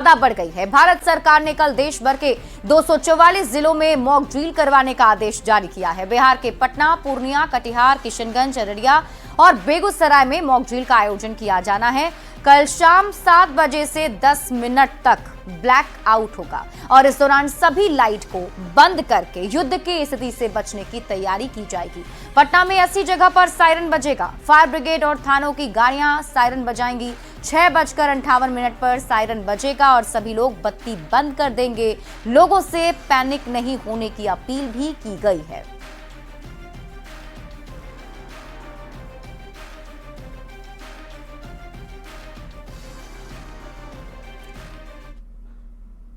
ज्यादा बढ़ गई है। भारत सरकार ने कल देश भर के 244 जिलों में मॉक ड्रिल करवाने का आदेश जारी किया है। बिहार के पटना, पूर्णिया, कटिहार, किशनगंज, अररिया और बेगूसराय में मॉक ड्रिल का आयोजन किया जाना है। कल शाम 7 बजे से 10 मिनट तक ब्लैक आउट होगा और इस दौरान सभी लाइट को बंद करके युद्ध की स्थिति से बचने की तैयारी की जाएगी। पटना में 80 जगह पर सायरन बजेगा। फायर ब्रिगेड और थानों की गाड़ियां सायरन बजाएंगी। 6:58 पर सायरन बजेगा और सभी लोग बत्ती बंद कर देंगे। लोगों से पैनिक नहीं होने की अपील भी की गई है।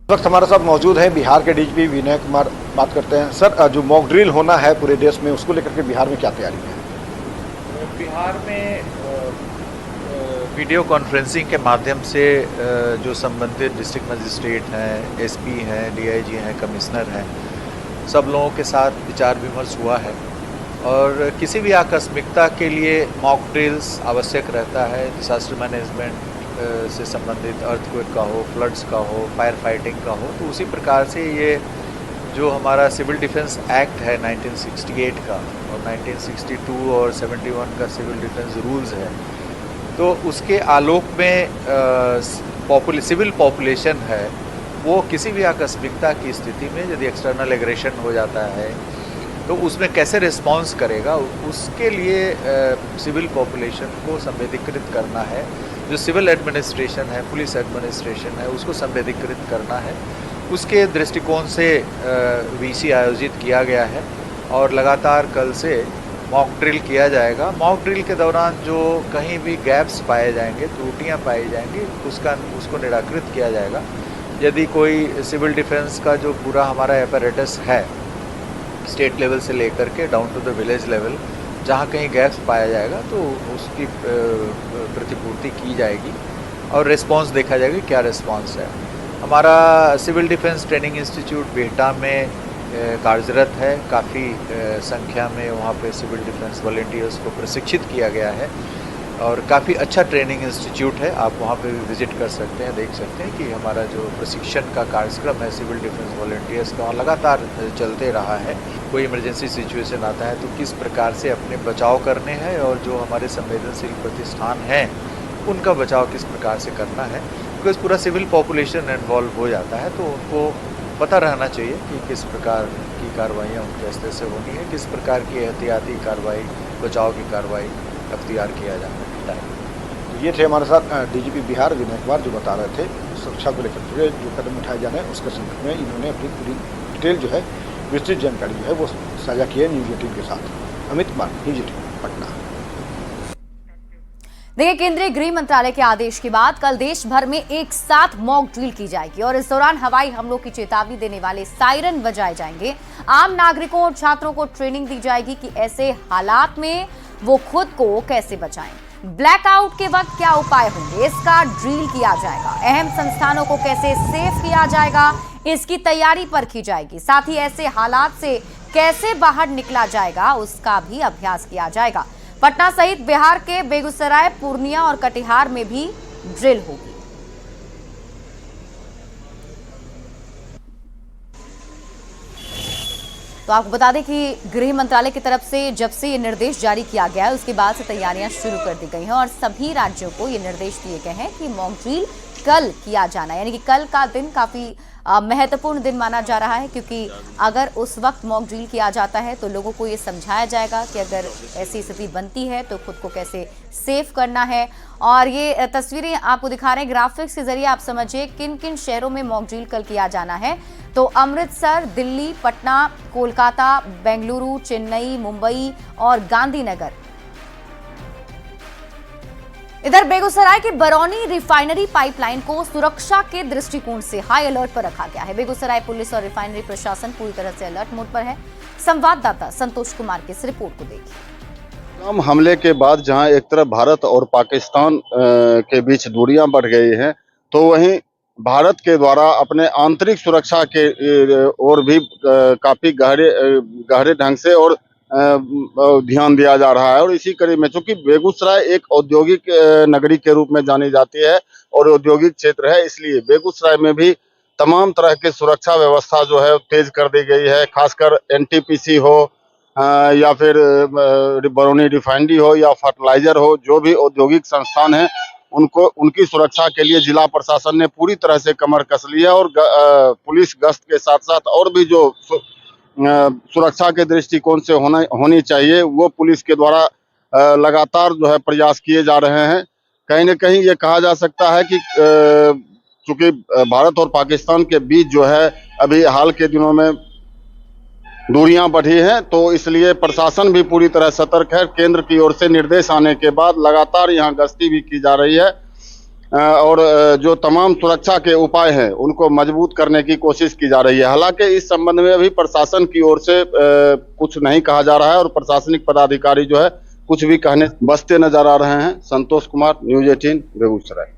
वक्त हमारे साथ मौजूद है बिहार के डीजीपी विनय कुमार। बात करते हैं सर, जो मॉक ड्रिल होना है पूरे देश में, उसको लेकर के बिहार में क्या तैयारी है? बिहार में वीडियो कॉन्फ्रेंसिंग के माध्यम से जो संबंधित डिस्ट्रिक्ट मजिस्ट्रेट हैं, एसपी हैं, डीआईजी हैं, कमिश्नर हैं, सब लोगों के साथ विचार विमर्श हुआ है और किसी भी आकस्मिकता के लिए मॉक ड्रिल्स आवश्यक रहता है। डिजास्टर मैनेजमेंट से संबंधित अर्थक्वेक का हो, फ्लड्स का हो, फायर फाइटिंग का हो, तो उसी प्रकार से ये जो हमारा सिविल डिफेंस एक्ट है 1968 का और 1962 और 71 का सिविल डिफेंस रूल्स है, तो उसके आलोक में सिविल पॉपुलेशन है वो किसी भी आकस्मिकता की स्थिति में यदि एक्सटर्नल एग्रेशन हो जाता है तो उसमें कैसे रिस्पॉन्स करेगा, उसके लिए सिविल पॉपुलेशन को संवेदीकृत करना है। जो सिविल एडमिनिस्ट्रेशन है, पुलिस एडमिनिस्ट्रेशन है, उसको संवेदीकृत करना है। उसके दृष्टिकोण से वीसी आयोजित किया गया है और लगातार कल से मॉक ड्रिल किया जाएगा। मॉक ड्रिल के दौरान जो कहीं भी गैप्स पाए जाएंगे, त्रुटियां पाई जाएंगी, उसको निराकृत किया जाएगा। यदि कोई सिविल डिफेंस का जो पूरा हमारा एपरेटस है स्टेट लेवल से लेकर के down to the village level, जहाँ कहीं गैप्स पाया जाएगा तो उसकी प्रतिपूर्ति की जाएगी और रिस्पांस देखा जाएगा क्या रिस्पांस है। हमारा civil defence training institute Bihta में कार्यरत है। काफ़ी संख्या में वहाँ पे सिविल डिफेंस वॉलंटियर्स को प्रशिक्षित किया गया है और काफ़ी अच्छा ट्रेनिंग इंस्टीट्यूट है। आप वहाँ पे भी विजिट कर सकते हैं, देख सकते हैं कि हमारा जो प्रशिक्षण का कार्यक्रम है सिविल डिफेंस वॉलंटियर्स का लगातार चलते रहा है। कोई इमरजेंसी सिचुएशन आता है तो किस प्रकार से अपने बचाव करने हैं और जो हमारे संवेदनशील प्रतिष्ठान हैं उनका बचाव किस प्रकार से करना है, बिकॉज पूरा सिविल पॉपुलेशन इन्वॉल्व हो जाता है तो उनको पता रहना चाहिए कि किस प्रकार की कार्रवाइयाँ उनके स्तर से होनी है, किस प्रकार की एहतियाती कार्रवाई, बचाव की कार्रवाई अख्तियार किया जाना है। ये थे हमारे साथ डीजीपी बिहार विनय कुमार, जो बता रहे थे सुरक्षा को लेकर के जो कदम उठाए जाने हैं उसके संदर्भ में इन्होंने अपनी पूरी डिटेल जो है, विस्तृत जानकारी जो है वो साझा की है न्यूज 18 के साथ। अमित कुमार, न्यूज 18 पटना। देखिए, केंद्रीय गृह मंत्रालय के आदेश के बाद कल देश भर में एक साथ मॉक ड्रिल की जाएगी और इस दौरान हवाई हमलों की चेतावनी देने वाले सायरन बजाए जाएंगे। आम नागरिकों और छात्रों को ट्रेनिंग दी जाएगी कि ऐसे हालात में वो खुद को कैसे बचाएं। ब्लैकआउट के वक्त क्या उपाय होंगे, इसका ड्रिल किया जाएगा। अहम संस्थानों को कैसे सेफ किया जाएगा, इसकी तैयारी परखी जाएगी। साथ ही ऐसे हालात से कैसे बाहर निकला जाएगा उसका भी अभ्यास किया जाएगा। पटना सहित बिहार के बेगूसराय, पूर्णिया और कटिहार में भी ड्रिल होगी। तो आपको बता दें कि गृह मंत्रालय की तरफ से जब से ये निर्देश जारी किया गया है उसके बाद से तैयारियां शुरू कर दी गई हैं और सभी राज्यों को ये निर्देश दिए गए हैं कि मॉक ड्रिल कल किया जाना है। यानी कि कल का दिन काफी महत्वपूर्ण दिन माना जा रहा है, क्योंकि अगर उस वक्त मॉक ड्रिल किया जाता है तो लोगों को ये समझाया जाएगा कि अगर ऐसी स्थिति बनती है तो खुद को कैसे सेफ करना है। और ये तस्वीरें आपको दिखा रहे हैं ग्राफिक्स के जरिए, आप समझिए किन किन शहरों में मॉक ड्रिल कल किया जाना है। तो अमृतसर, दिल्ली, पटना, कोलकाता, बेंगलुरु, चेन्नई, मुंबई और गांधीनगर। इधर बेगूसराय के बरौनी रिफाइनरी पाइपलाइन को सुरक्षा के दृष्टिकोण से हाई अलर्ट पर रखा गया है। बेगूसराय पुलिस और रिफाइनरी प्रशासन पूरी तरह से अलर्ट मोड पर है। संवाददाता संतोष कुमार की इस रिपोर्ट को देखिए। हम हमले के बाद जहां एक तरफ भारत और पाकिस्तान के बीच दूरियां बढ़ गई हैं, तो वहीं भारत के द्वारा अपने आंतरिक सुरक्षा के और भी काफी गहरे ढंग से और ध्यान दिया जा रहा है। और इसी कड़ी में चूंकि बेगूसराय एक औद्योगिक नगरी के रूप में जानी जाती है और औद्योगिक क्षेत्र है, इसलिए बेगूसराय में भी तमाम तरह की सुरक्षा व्यवस्था जो है तेज कर दी गई है। खासकर एनटीपीसी हो या फिर बरौनी रिफाइनरी हो या फर्टिलाइजर हो, जो भी औद्योगिक संस्थान है उनको उनकी सुरक्षा के लिए जिला प्रशासन ने पूरी तरह से कमर कस ली है। और पुलिस गश्त के साथ साथ और भी जो सुरक्षा के दृष्टिकोण से होनी चाहिए वो पुलिस के द्वारा लगातार जो है प्रयास किए जा रहे हैं। कहीं न कहीं ये कहा जा सकता है कि चूंकि भारत और पाकिस्तान के बीच जो है अभी हाल के दिनों में दूरियां बढ़ी हैं, तो इसलिए प्रशासन भी पूरी तरह सतर्क है। केंद्र की ओर से निर्देश आने के बाद लगातार यहाँ गश्ती भी की जा रही है और जो तमाम सुरक्षा के उपाय हैं उनको मजबूत करने की कोशिश की जा रही है। हालांकि इस संबंध में अभी प्रशासन की ओर से कुछ नहीं कहा जा रहा है और प्रशासनिक पदाधिकारी जो है कुछ भी कहने बसते नजर आ रहे हैं। संतोष कुमार, न्यूज़ 18, बेगूसराय।